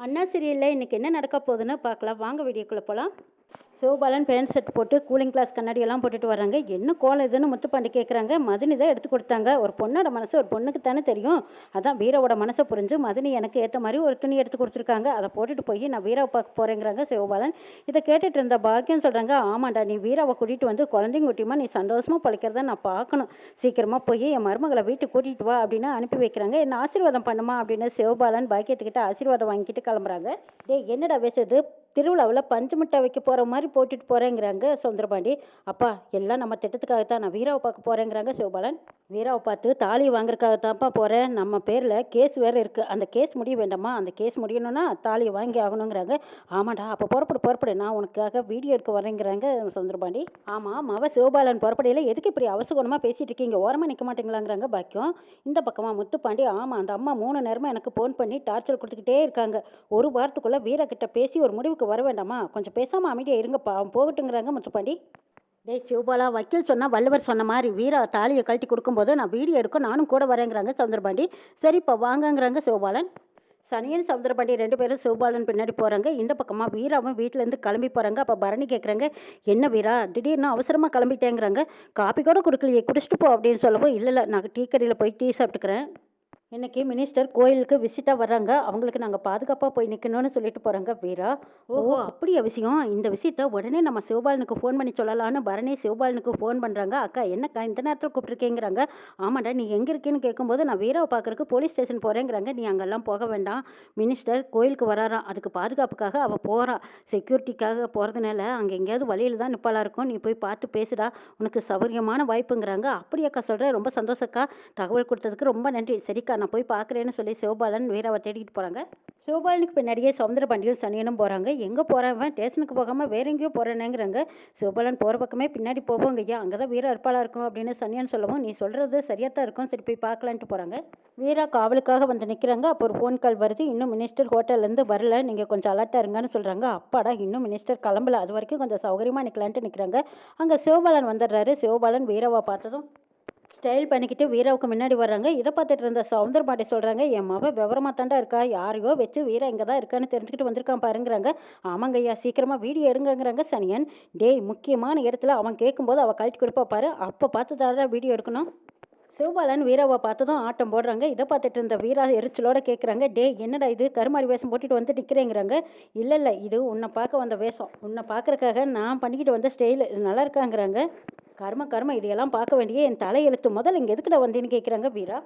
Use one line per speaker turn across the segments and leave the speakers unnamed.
அண்ணா சீரியல்ல இன்னைக்கு என்ன நடக்க போகுதுன்னு பார்க்கலாம் வாங்க வீடியோக்குள்ள போகலாம். சிவபாலன் பேண்ட் ஷர்ட் போட்டு கூலிங் கிளாஸ் கண்ணாடி எல்லாம் போட்டுட்டு வராங்க. என்ன கோலம் இதுன்னு முத்துப்பாண்டி கேட்குறாங்க. மதினி தான் எடுத்து கொடுத்தாங்க. ஒரு பொண்ணோட மனசு ஒரு பொண்ணுக்கு தானே தெரியும். அதான் வீராவோட மனசை புரிஞ்சு மதினி எனக்கு ஏற்ற மாதிரி ஒரு துணி எடுத்து கொடுத்துருக்காங்க. அதை போட்டுட்டு போய் நான் வீராவை பார்க்க போறேங்கிறாங்க சிவபாலன். இதை கேட்டுட்டு இருந்த பாக்கியம் சொல்றாங்க, ஆமாண்டா நீ வீராவை கூட்டிட்டு வந்து குழந்தைங்க குட்டியுமா நீ சந்தோஷமா பழிக்கிறத நான் பார்க்கணும். சீக்கிரமா போய் என் மருமகளை வீட்டுக்கு கூட்டிட்டு வா அப்படின்னு அனுப்பி வைக்கிறாங்க. என்ன ஆசீர்வாதம் பண்ணுமா அப்படின்னு சிவபாலன் பாக்கியத்துக்கிட்ட ஆசீர்வாதம் வாங்கிட்டு கிளம்புறாங்க. டேய் என்னடா பேசுறது, திருவிழாவில் பஞ்சு மிட்டாய் வைக்க போகிற மாதிரி போட்டுட்டு போகிறேங்கிறாங்க சவுந்தரபாண்டி. அப்பா எல்லாம் நம்ம திட்டத்துக்காகத்தான், நான் வீராவை பார்க்க போகிறேங்கிறாங்க சிவபாலன். வீராவை பார்த்து தாலி வாங்குறதுக்காகத்தான்ப்பா போகிறேன், நம்ம பேரில் கேஸ் வேறு இருக்குது, அந்த கேஸ் முடிய வேண்டாமா, அந்த கேஸ் முடியணும்னா தாலியை வாங்கி ஆகணுங்கிறாங்க. ஆமாடா அப்போ புறப்படு நான் உனக்காக வீடியோ எடுக்க வரேங்கிறாங்க சவுந்தரபாண்டி. ஆமாம் மவ சிவபாலன் புறப்படையில் எதுக்கு இப்படி அவசகுணமாக பேசிகிட்டு இருக்கீங்க, ஓரமாக நிற்க மாட்டேங்களாங்கிறாங்க பாக்கியம். இந்த பக்கமாக முத்துப்பாண்டி, ஆமாம் அந்த அம்மா 3 நேரமாக எனக்கு ஃபோன் பண்ணி டார்ச்சர் கொடுத்துக்கிட்டே இருக்காங்க. ஒரு வாரத்துக்குள்ளே வீரா கிட்ட பேசி ஒரு முடிவுக்கு வர வேண்டாமா, கொஞ்சம் பேசாமல் அமைதியாக இருங்கப்பா போகட்டுங்கிறாங்க முத்துப்பாண்டி. டேய் சிவபாலா, வக்கீல் சொன்னால் வள்ளுவர் சொன்ன மாதிரி வீரா தாலியை கழட்டி கொடுக்கும்போது நான் வீடியோ எடுக்க நானும் கூட வரேங்கிறாங்க சவுந்தரபாண்டி. சரிப்பா வாங்கங்கிறாங்க சிவபாலன். சனியன் சவுந்தரபாண்டி 2 பேரும் சிவபாலன் பின்னாடி போகிறாங்க. இந்த பக்கமாக வீராவும் வீட்டிலேருந்து கிளம்பி போகிறாங்க. அப்போ பரணி கேட்குறாங்க, என்ன வீரா திடீர்னு அவசரமாக கிளம்பிட்டேங்கிறாங்க, காப்பி கூட கொடுக்கலையே குடிச்சிட்டு போ அப்படின்னு சொல்லவும், இல்லை நான் டீ கடையில் போய் டீ சாப்பிட்டுக்கிறேன், இன்னைக்கு மினிஸ்டர் கோயிலுக்கு விசிட்டாக வர்றாங்க, அவங்களுக்கு நாங்கள் பாதுகாப்பாக போய் நிற்கணும்னு சொல்லிட்டு போகிறாங்க வீரா. ஓஹோ அப்படியா விஷயம், இந்த விஷயத்த உடனே நம்ம சிவபாலனுக்கு ஃபோன் பண்ணி சொல்லலான்னு பரணி சிவபாலனுக்கு ஃபோன் பண்ணுறாங்க. அக்கா என்னக்கா இந்த நேரத்தில் கூப்பிட்ருக்கேங்கிறாங்க. ஆமாண்டா நீ எங்கே இருக்கேன்னு கேட்கும்போது நான் வீராவை பார்க்குறக்கு போலீஸ் ஸ்டேஷன் போகிறேங்கிறாங்க. நீ அங்கெல்லாம் போக வேண்டாம், மினிஸ்டர் கோயிலுக்கு வராராம், அதுக்கு பாதுகாப்புக்காக அவள் போகிறா, செக்யூரிட்டிக்காக போகிறதுனால அங்கே எங்கேயாவது வழியில் தான் நிப்பாளாக இருக்கும், நீ போய் பார்த்து பேசுடா, உனக்கு சௌகரியமான வாய்ப்புங்கிறாங்க. அப்படியாக்கா சொல்கிறேன், ரொம்ப சந்தோஷக்கா, தகவல் கொடுத்ததுக்கு ரொம்ப நன்றி. சரிக்கா நான் போய் பார்க்குறேன்னு சொல்லி சிவபாலன் வீராவை தேடிக்கிட்டு போகிறாங்க. சிவபாலனுக்கு பின்னாடியே சவுந்தரபாண்டியும் சனியனும் போகிறாங்க. எங்கே போகிறவன் ஸ்டேஷனுக்கு போகாமல் வேற எங்கேயோ போகிறேனேங்கிறாங்க. சிவபாலன் போகிற பக்கமே பின்னாடி போவோங்க ஐயா, அங்கே தான் வீரா இருப்பாளாக இருக்கும் அப்படின்னு சனியன் சொல்லவும், நீ சொல்கிறது சரியாக தான் இருக்கும், சரி போய் பார்க்கலான்ட்டு போகிறாங்க. வீரா காவலுக்காக வந்து நிற்கிறாங்க. அப்போ ஒரு ஃபோன் கால் வருது, இன்னும் மினிஸ்டர் ஹோட்டல்லேருந்து வரல, நீங்கள் கொஞ்சம் அலர்ட்டாக இருங்கன்னு சொல்கிறாங்க. அப்பாடா இன்னும் மினிஸ்டர் கிளம்பல, அது வரைக்கும் கொஞ்சம் சௌகரியமாக நிற்கலான்ட்டு நிற்கிறாங்க. அங்கே சிவபாலன் வந்துடுறாரு. சிவபாலன் வீராவை பார்த்ததும் ஸ்டைல் பண்ணிக்கிட்டு வீராவுக்கு முன்னாடி வர்றாங்க. இதை பார்த்துட்டு இருந்த சவுந்தரபாண்டி சொல்கிறாங்க, என் மவ விவரமாக தாண்டா இருக்கா, யாரையோ வச்சு வீரா இங்கே தான் இருக்கான்னு தெரிஞ்சுக்கிட்டு வந்திருக்கான் பாருங்கிறாங்க. ஆமாங்க ஐயா சீக்கிரமாக வீடியோ எடுங்கிறாங்க சனியன். டேய் முக்கியமான இடத்துல அவன் கேட்கும்போது அவள் கழட்டி கொடுப்பா பாரு, அப்போ பார்த்து தான் வீடியோ எடுக்கணும். சிவபாலன் வீராவை பார்த்ததும் ஆட்டம் போடுறாங்க. இதை பார்த்துட்டு இருந்த வீரா எரிச்சலோட கேட்குறாங்க, டே என்னடா இது கருமாரி வேஷம் போட்டுட்டு வந்து நிற்கிறேங்கிறாங்க. இல்லை இது உன்னை பார்க்க வந்த வேஷம், உன்னை பார்க்குறக்காக நான் பண்ணிக்கிட்டு வந்த ஸ்டைல், இது நல்லா இருக்காங்கிறாங்க. கர்ம இதையெல்லாம் பார்க்க வேண்டிய என் தலையெழுத்து, முதல்ல இங்கே எதுக்கிட்ட வந்தேன்னு கேட்குறாங்க வீரா.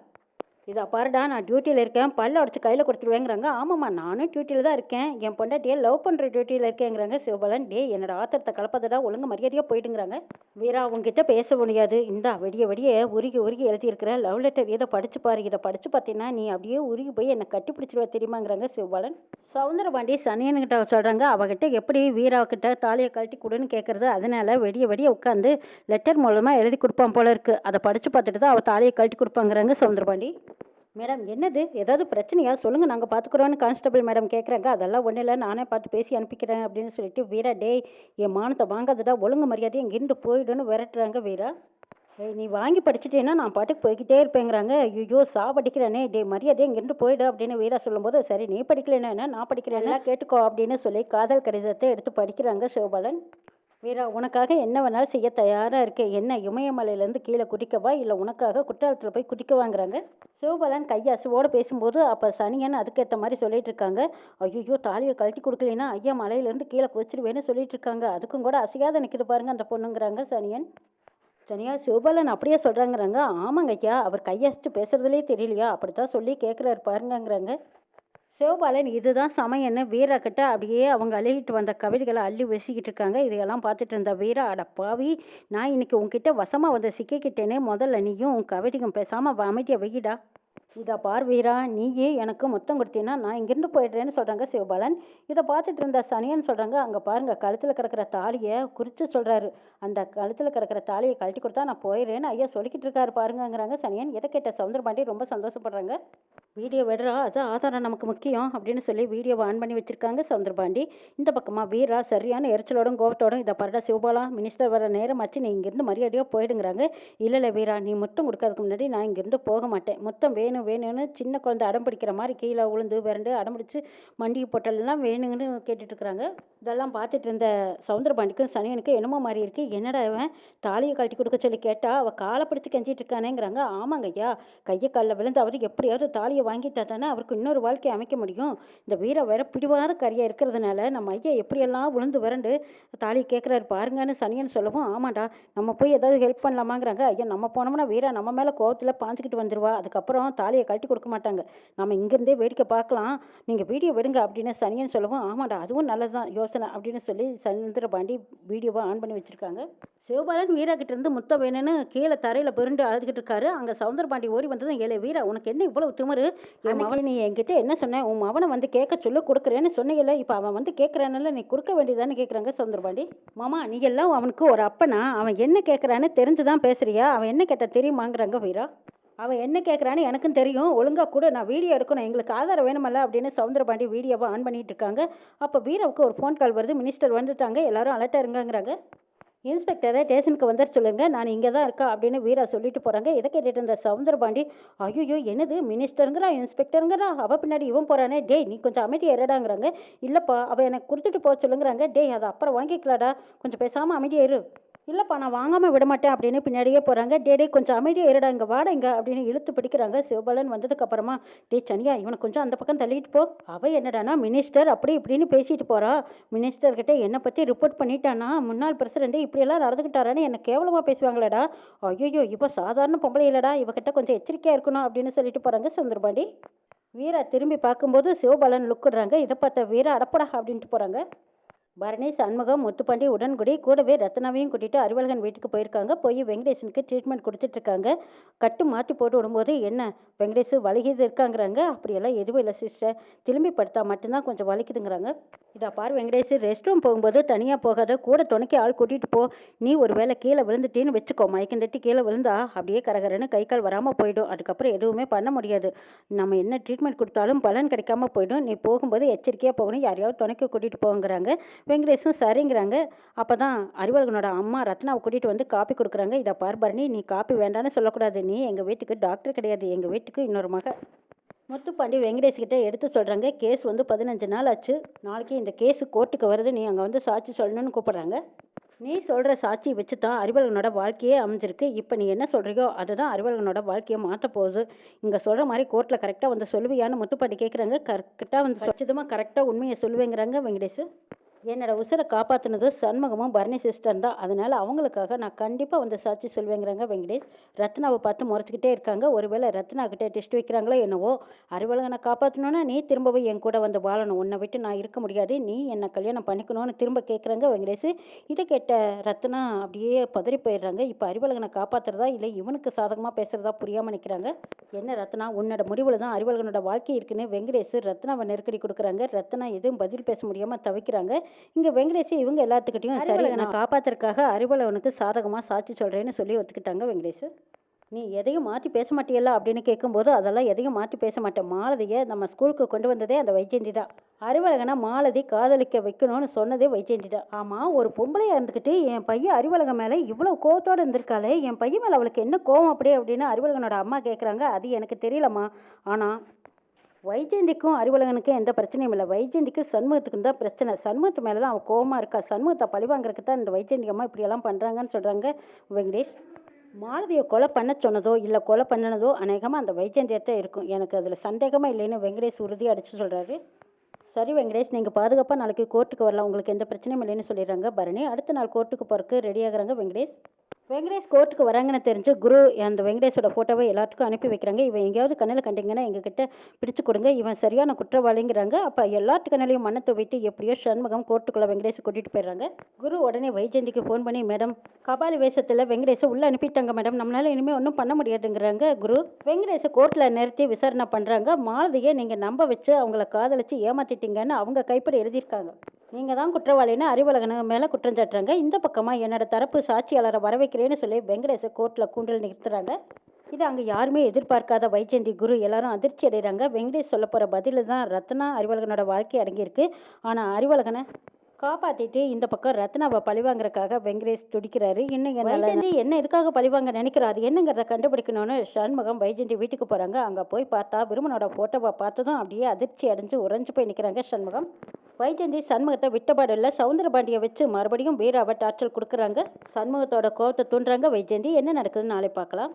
இதை பாருடா நான் டியூட்டியில் இருக்கேன், பல்ல உடச்சி கையில் கொடுத்துருவேங்கிறாங்க. ஆமாம்மா நானும் டியூட்டியில் தான் இருக்கேன், என் பொண்டாட்டியை லவ் பண்ணுற டியூட்டியில் இருக்கேங்கிறாங்க சிவபாலன். டே என்னோட ஆத்திரத்தை கலப்பதடா, ஒழுங்கு மரியாதையாக போயிட்டுங்கிறாங்க. வீரா உங்ககிட்ட பேச முடியாது, இந்தா வெடிய உருகி எழுதியிருக்கிற லவ் லெட்டர், இதை படிச்சு பாரு, இதை படிச்சு பார்த்தீங்கன்னா நீ அப்படியே உருகி போய் என்னை கட்டி பிடிச்சிருவா தெரியுமாங்கிறாங்க சிவபாலன். சவுந்தரபாண்டி சனியன்கிட்ட சொல்கிறாங்க, அவகிட்ட எப்படி வீராக்கிட்ட தாலியை கழட்டி கொடுன்னு கேட்குறது, அதனால வெடிய உட்காந்து லெட்டர் மூலமாக எழுதி கொடுப்பான் போல இருக்கு, அதை படித்து பார்த்துட்டு தான் அவள் தாலியை கழட்டி கொடுப்பாங்கிறாங்க சவுந்தரபாண்டி. மேடம் என்னது ஏதாவது பிரச்சனையா சொல்லுங்கள் நாங்கள் பார்த்துக்குறோன்னு கான்ஸ்டபிள் மேடம் கேட்குறாங்க. அதெல்லாம் ஒன்றும் இல்லை, நானே பார்த்து பேசி அனுப்பிக்கிறேன் அப்படின்னு சொல்லிட்டு வீரா, டேய் என் மானத்தை வாங்காதடா, ஒழுங்கு மரியாதையை இங்கிருந்து போயிடுன்னு விரட்டுறாங்க வீரா. ஏய் நீ வாங்கி படிச்சுட்டேன்னா நான் பாட்டுக்கு போய்கிட்டே இருப்பேங்கிறாங்க. ஐயோ சாவடிக்கிறேனே, டே மரியாதையை இங்கிருந்து போயிடு அப்படின்னு வீரா சொல்லும்போது, சரி நீ படிக்கலன்னா நான் படிக்கிறேன்னா கேட்டுக்கோ அப்படின்னு சொல்லி காதல் கடிதத்தை எடுத்து படிக்கிறாங்க சிவபாலன். வீரா உனக்காக என்ன வேணாலும் செய்ய தயாராக இருக்கேன், என்ன இமயமலையிலேருந்து கீழே குதிக்கவா இல்லை உனக்காக குற்றாலத்தில் போய் குதிக்கவாங்கிறாங்க. சிவபாலன் கையாசுவோடு பேசும்போது அப்போ சனியன் அதுக்கேற்ற மாதிரி சொல்லிட்டு இருக்காங்க. ஐயோ தாலியை கழட்டி கொடுக்கலைன்னா ஐயா மலையிலேருந்து கீழே குதிச்சிருவேன்னு சொல்லிட்டு இருக்காங்க, அதுக்கும் கூட அசையாத நிற்கிது பாருங்க அந்த பொண்ணுங்கிறாங்க சனியன். சனியா சிவபாலன் அப்படியே சொல்கிறாங்கிறாங்க. ஆமாங்க ஐயா அவர் கையசிட்டு பேசுறதுலேயே தெரியலையா, அப்படித்தான் சொல்லி கேட்குறாரு பாருங்கங்கிறாங்க. சிவபாலன் இதுதான் சமயன்னு வீரா கிட்ட அப்படியே அவங்க அழுகிட்டு வந்த கவிதைகளை அள்ளி வீசிக்கிட்டு இருக்காங்க. இதையெல்லாம் பார்த்துட்டு இருந்த வீரா, அட பாவி நான் இன்னைக்கு உங்ககிட்ட வசமாக வந்து சிக்கிக்கிட்டேனே, முதல்ல நீயும் உன் கவிதையும் பேசாமல் அமைதியை வெயிடா. இதை பார் வீரா, நீயே எனக்கு மொத்தம் கொடுத்தீங்கன்னா நான் இங்கிருந்து போயிடுறேன்னு சொல்கிறாங்க சிவபாலன். இதை பார்த்துட்டு இருந்த சனியன் சொல்கிறாங்க, அங்கே பாருங்கள் கழுத்தில் கிடக்கிற தாலியை குறித்து சொல்கிறாரு, அந்த கழுத்தில் கிடக்கிற தாலியை கழட்டி கொடுத்தா நான் போயிடுறேன்னு ஐயா சொல்லிக்கிட்டு இருக்காரு பாருங்கங்கிறாங்க சனியன். இதை கேட்ட சவுந்தரபாண்டி ரொம்ப சந்தோஷப்படுறாங்க. வீடியோ விடுறா அதான் ஆதாரம் நமக்கு முக்கியம் அப்படின்னு சொல்லி வீடியோவை ஆன் பண்ணி வச்சிருக்காங்க சவுந்தரபாண்டி. இந்த பக்கமாக வீரா சரியான எரிச்சலோடும் கோவத்தோடும் இதை பரடா சிவபாலா மினிஸ்டர் வர நேரமாச்சு, நீ இங்கேருந்து மரியாதையாக போயிடுங்கிறாங்க. இல்லை வீரா, நீ முத்தம் கொடுக்கறதுக்கு முன்னாடி நான் இங்கேருந்து போக மாட்டேன். முத்தம் வேணும் வேணும்னு சின்ன குழந்தை அடம் பிடிக்கிற மாதிரி கீழே உளுந்து விரண்டு அடம் பிடிச்சி மண்டிகை போட்டெல்லாம் வேணுங்கன்னு கேட்டுட்டு இருக்கிறாங்க. இதெல்லாம் பார்த்துட்டு இருந்த சவுந்தரபாண்டிக்கும் சனியனுக்கும் என்னமோ மாதிரி இருக்கு. என்னடா இவன் தாலியை கழட்டி கொடுக்க சொல்லி கேட்டா அவள் காலை பிடிச்சி கெஞ்சிட்டு இருக்கானேங்கிறாங்க. ஆமாங்க ஐயா, கையை காலில் விழுந்து அவருக்கு எப்படியாவது தாலியை வாங்கிட்டா தானே அவருக்கு இன்னொரு வாழ்க்கையை அமைக்க முடியும். இந்த வீர வேற பிடிவாத கரியா இருக்கிறதுனால நம்ம ஐயா எப்படியெல்லாம் விழுந்து விரண்டு தாலி கேட்குறாரு பாருங்கன்னு சனியன்னு சொல்லவும், ஆமாண்டா நம்ம போய் ஏதாவது ஹெல்ப் பண்ணலாமாங்கிறாங்க. ஐயா நம்ம போனோம்னா வீரா நம்ம மேலே கோவத்தில் பாஞ்சிக்கிட்டு வந்துடுவா, அதுக்கப்புறம் தாலியை கழட்டி கொடுக்க மாட்டாங்க, நம்ம இங்கேருந்தே வேடிக்கை பார்க்கலாம், நீங்கள் வீடியோ விடுங்க அப்படின்னு சனியன்னு சொல்லவும், ஆமாண்டா அதுவும் நல்லதுதான் யோசனை அப்படின்னு சொல்லி சந்திரபாண்டி வீடியோவை ஆன் பண்ணி வச்சுருக்காங்க. சிவபாலன் வீரா கிட்ட இருந்து முத்தம் வேணும்னு கீழே தரையில் புரண்டு அழுதுகிட்டு இருக்காரு. அங்கே சவுந்தரபாண்டி ஓடி வந்ததும், ஏழை வீரா உனக்கு என்ன இவ்வளவு திமிரு, என் மகன் நீ என்கிட்ட என்ன சொன்ன, உன் மவனை வந்து கேட்க சொல்லு கொடுக்குறேன்னு சொன்னீங்கல்ல, இப்போ அவன் வந்து கேட்குறானல்ல, நீ கொடுக்க வேண்டியதான்னு கேட்குறாங்க சவுந்தரபாண்டி. மாமா நீ எல்லாம் அவனுக்கு ஒரு அப்பனா, அவன் என்ன கேட்குறான்னு தெரிஞ்சுதான் பேசுறியா, அவன் என்ன கேட்ட தெரியுமாங்கிறாங்க வீரா. அவன் என்ன கேட்குறான்னு எனக்கும் தெரியும், ஒழுங்காக கூட நான் வீடியோ எடுக்கணும், எங்களுக்கு ஆதாரம் வேணுமல்ல அப்படின்னு சவுந்தரபாண்டி வீடியோவை ஆன் பண்ணிட்டு இருக்காங்க. அப்போ வீராவுக்கு ஒரு ஃபோன் கால் வருது, மினிஸ்டர் வந்துட்டாங்க எல்லாரும் அலர்ட்டாக இருங்கிறாங்க. இன்ஸ்பெக்டரை ஸ்டேஷனுக்கு வந்துட்டு சொல்லுங்க, நான் இங்கே தான் இருக்கா அப்படின்னு வீரா சொல்லிட்டு போகிறாங்க. இதை கேட்டுட்டு இருந்த சவுந்தரபாண்டி, ஐயோ என்னது மினிஸ்டருங்கிறா இன்ஸ்பெக்டருங்கிறா, அவள் பின்னாடி இவன் போகிறானே, டேய் நீ கொஞ்சம் அமைதியாக இருடாங்கிறாங்க. இல்லைப்பா அவள் எனக்கு கொடுத்துட்டு போக சொல்லுங்கிறாங்க. டேய் அதை அப்புறம் வாங்கிக்கலாடா, கொஞ்சம் பேசாமல் அமைதியாக இரு. இல்லைப்பா நான் வாங்காமல் விட மாட்டேன் அப்படின்னு பின்னாடியே போகிறாங்க. டே கொஞ்சம் அமைதியாக இருடா, இங்கே வாடங்க அப்படின்னு இழுத்து பிடிக்கிறாங்க. சிவபாலன் வந்ததுக்கு அப்புறமா, டே சனியா இவனை கொஞ்சம் அந்த பக்கம் தள்ளிட்டு போ. அவள் என்னடானா மினிஸ்டர் அப்படி இப்படின்னு பேசிட்டு போகிறா, மினிஸ்டர்கிட்ட என்னை பற்றி ரிப்போர்ட் பண்ணிட்டானா, முன்னாள் பிரசிடென்ட் இப்படியெல்லாம் நடந்துக்கிட்டாரான்னு என்னை கேவலமாக பேசுவாங்களேடா, ஐயோ இப்போ சாதாரண பொம்பளை இல்லைடா, இவகிட்ட கொஞ்சம் எச்சரிக்கையாக இருக்கணும் அப்படின்னு சொல்லிட்டு போகிறாங்க சந்திரபாண்டி. வீரா திரும்பி பார்க்கும்போது சிவபாலன் லுக்குடுறாங்க. இதை பார்த்த வீரா அடப்படா அப்படின்ட்டு போகிறாங்க. பரணி சண்முகம் முத்துப்பாண்டி உடன்குடி கூடவே ரத்னாவையும் கூட்டிட்டு அறிவழகன் வீட்டுக்கு போயிருக்காங்க. போய் வெங்கடேசனுக்கு ட்ரீட்மெண்ட் கொடுத்துட்டு இருக்காங்க. கட்டு மாற்றி போட்டு விடும்போது, என்ன வெங்கடேஷ் வலிக்குது இருக்காங்கிறாங்க. அப்படியெல்லாம் எதுவும் இல்லை சிஸ்டர், திரும்பி படுத்தா மட்டும்தான் கொஞ்சம் வலிக்குதுங்கிறாங்க. இதா பாரு வெங்கடேஷ், ரெஸ்ட் ரூம் போகும்போது தனியாக போகாத, கூட துணைக்கு ஆள் கூட்டிகிட்டு போ. நீ ஒரு வேளை கீழே விழுந்துட்டேன்னு வச்சுக்கோ, மயக்கம் தட்டி கீழே விழுந்தா அப்படியே கரகரன்னு கை கால் வராமல் போயிடும், அதுக்கப்புறம் எதுவுமே பண்ண முடியாது, நம்ம என்ன ட்ரீட்மெண்ட் கொடுத்தாலும் பலன் கிடைக்காம போயிடும், நீ போகும்போது எச்சரிக்கையாக போகணும், யாரையாவது துணைக்கு கூட்டிகிட்டு போங்கிறாங்க. வெங்கடேஷும் சரிங்கிறாங்க. அப்போ தான் அறிவழகனோட அம்மா ரத்னாவை கூட்டிகிட்டு வந்து காப்பி கொடுக்குறாங்க. இதை பார் பரணி, நீ காப்பி வேண்டான்னு சொல்லக்கூடாது, நீ எங்கள் வீட்டுக்கு டாக்டர் கிடையாது, எங்கள் வீட்டுக்கு இன்னொரு மக. முத்துப்பாண்டி வெங்கடேஷ்கிட்ட எடுத்து சொல்கிறாங்க. கேஸ் வந்து 15 நாள் ஆச்சு, நாளைக்கு இந்த கேஸு கோர்ட்டுக்கு வருது, நீ அங்கே வந்து சாட்சி சொல்லணும்னு கூப்பிட்றாங்க. நீ சொல்கிற சாட்சி வச்சு தான் அறிவழகனோட வாழ்க்கையே அமைஞ்சிருக்கு, இப்போ நீ என்ன சொல்கிறியோ அதுதான் அறிவழகனோட வாழ்க்கையை மாற்ற போகுது, இங்கே சொல்கிற மாதிரி கோர்ட்டில் கரெக்டாக வந்து சொல்லுவியான்னு முத்துப்பாண்டி கேட்குறாங்க. கரெக்டாக வந்து சச்சிதமாக கரெக்டாக உண்மையை சொல்லுவேங்கிறாங்க வெங்கடேஷ். என்னோட உசுரை காப்பாற்றினது சண்முகமும் பரணி சிஸ்டர் தான், அதனால அவங்களுக்காக நான் கண்டிப்பாக வந்து சாட்சி சொல்வேங்கிறாங்க வெங்கடேஷ். ரத்னாவை பார்த்து முறைச்சிக்கிட்டே இருக்காங்க. ஒருவேளை ரத்னா கிட்டே டெஸ்ட் வைக்கிறாங்களோ என்னவோ, அறிவழகனை காப்பாற்றணுன்னா நீ திரும்பவும் என் கூட வந்து வாழணும், உன்னை விட்டு நான் இருக்க முடியாது, நீ என்னை கல்யாணம் பண்ணிக்கணும்னு திரும்ப கேட்குறாங்க வெங்கடேஷ். இதை கேட்ட ரத்னா அப்படியே பதறி போயிடுறாங்க. இப்போ அறிவழகனை காப்பாற்றுறதா இல்லை இவனுக்கு சாதகமாக பேசுகிறதா புரியாமல் நிற்கிறாங்க. என்ன ரத்னா, உன்னோட முடிவில் தான் அறிவழகனோட வாழ்க்கை இருக்குன்னு வெங்கடேஷ் ரத்னாவை நெருக்கடி கொடுக்குறாங்க. ரத்னா எதுவும் பதில் பேச முடியாமல் தவிக்கிறாங்க. இங்கே வெங்கடேஷ் இவங்க எல்லாத்துக்கிட்டையும் சரி நான் காப்பாத்துறதுக்காக அறிவழகனுக்கு சாதகமாக சாட்சி சொல்கிறேன்னு சொல்லி ஒத்துக்கிட்டாங்க வெங்கடேஷ். நீ எதையும் மாற்றி பேச மாட்டியல்ல அப்படின்னு கேட்கும்போது, அதெல்லாம் எதையும் மாற்றி பேச மாட்டேன், மாலதியை நம்ம ஸ்கூலுக்கு கொண்டு வந்ததே அந்த வைஜெயந்தி தான், அறிவழகனை மாலதி காதலிக்க வைக்கணும்னு சொன்னதே வைஜெயந்தி தான். ஆமாம், ஒரு பொம்பளையாக இருந்துக்கிட்டு என் பையன் அறிவழகன் மேலே இவ்வளோ கோவத்தோடு இருந்திருக்காளே, என் பையன் மேலே அவளுக்கு என்ன கோவம் அப்படியே அப்படின்னு அறிவழகனோட அம்மா கேட்குறாங்க. அது எனக்கு தெரியலம்மா, ஆனால் வைஜெயந்திக்கும் அறிவழகனுக்கும் எந்த பிரச்சனையும் இல்லை, வைஜெயந்திக்கும் சண்முகத்துக்கும் தான் பிரச்சனை, சண்முகத்து மேலே தான் அவள் கோவமாக இருக்கா, சண்முகத்தை பழிவாங்கிறதுக்கு தான் இந்த வைஜெயந்தி அம்மா இப்படியெல்லாம் பண்ணுறாங்கன்னு சொல்கிறாங்க வெங்கடேஷ். மாலதியை கொலை பண்ண சொன்னதோ இல்லை கொலை பண்ணினதோ அநேகமாக அந்த வைஜெயந்தியத்தை இருக்கும், எனக்கு அதில் சந்தேகமாக இல்லைன்னு வெங்கடேஷ் உறுதியாக அடித்து சொல்கிறாரு. சரி வெங்கடேஷ், நீங்கள் பாதுகாப்பாக நாளைக்கு கோர்ட்டுக்கு வரலாம், உங்களுக்கு எந்த பிரச்சனையும் இல்லைன்னு சொல்லிடுறாங்க பரணி. அடுத்த நாள் கோர்ட்டுக்கு போகிறதுக்கு ரெடி ஆகுறாங்க வெங்கடேஷ். கோர்ட்டுக்கு வராங்கன்னு தெரிஞ்சு குரு அந்த வெங்கடேஷோட ஃபோட்டோவை எல்லாத்துக்கும் அனுப்பி வைக்கிறாங்க. இவன் எங்கேயாவது கண்ணில் கண்டிங்கன்னா எங்ககிட்ட பிடிச்சு கொடுங்க, இவன் சரியான குற்றவாளிங்கிறாங்க. அப்போ எல்லாத்து கண்ணிலையும் மண்ணத்தை விட்டு எப்படியோ சண்முகம் கோர்ட்டுக்குள்ளே வெங்கடேஷ் கூட்டிகிட்டு போயிடுறாங்க. குரு உடனே வைஜெயந்திக்கு ஃபோன் பண்ணி, மேடம் கபாலி வேஷத்தில் வெங்கடேஷை உள்ளே அனுப்பிட்டாங்க மேடம், நம்மளால இனிமேல் ஒன்றும் பண்ண முடியாதுங்கிறாங்க. குரு வெங்கடேஷை கோர்ட்டில் நிறுத்தி விசாரணை பண்ணுறாங்க. மாலதியை நீங்கள் நம்ப வச்சு அவங்கள காதலிச்சு ஏமாத்திட்டீங்கன்னு அவங்க கைப்பட எழுதியிருக்காங்க, நீங்கள் தான் குற்றவாளின்னு அறிவழகனு மேலே குற்றம் சாட்டுறாங்க. இந்த பக்கமாக என்னோட தரப்பு சாட்சியாளரை வர வைக்கிறேன்னு சொல்லி வெங்கடேஷை கோர்ட்டில் கூண்டில் நிறுத்துறாங்க. இது அங்கே யாருமே எதிர்பார்க்காத வைஜெயந்தி குரு எல்லாரும் அதிர்ச்சி அடைகிறாங்க. வெங்கடேஷ் சொல்ல போகிற பதில் தான் ரத்னா அறிவழகனோட வாழ்க்கை அடங்கியிருக்கு. ஆனால் அறிவழகனை காப்பாற்றிட்டு இந்த பக்கம் ரத்னாவை பழிவாங்கிறதுக்காக வெங்கடேஷ் துடிக்கிறாரு. இன்னும் வைஜெயந்தி என்ன எதுக்காக பழிவாங்க நினைக்கிறாரு என்னங்கிறத கண்டுபிடிக்கணும்னு சண்முகம் வைஜெயந்தி வீட்டுக்கு போகிறாங்க. அங்கே போய் பார்த்தா விருமனோட ஃபோட்டோவை பார்த்ததும் அப்படியே அதிர்ச்சி அடைஞ்சு உறைஞ்சு போய் நிற்கிறாங்க சண்முகம். வைஜெயந்தி சண்முகத்தை விட்டபாடு இல்லை, சவுந்தரபாண்டியை வச்சு மறுபடியும் வீராவை டார்ச்சல் கொடுக்குறாங்க. சண்முகத்தோட கோவத்தை தூண்டுறாங்க வைஜெயந்தி. என்ன நடக்குதுன்னு நாளை பார்க்கலாம்.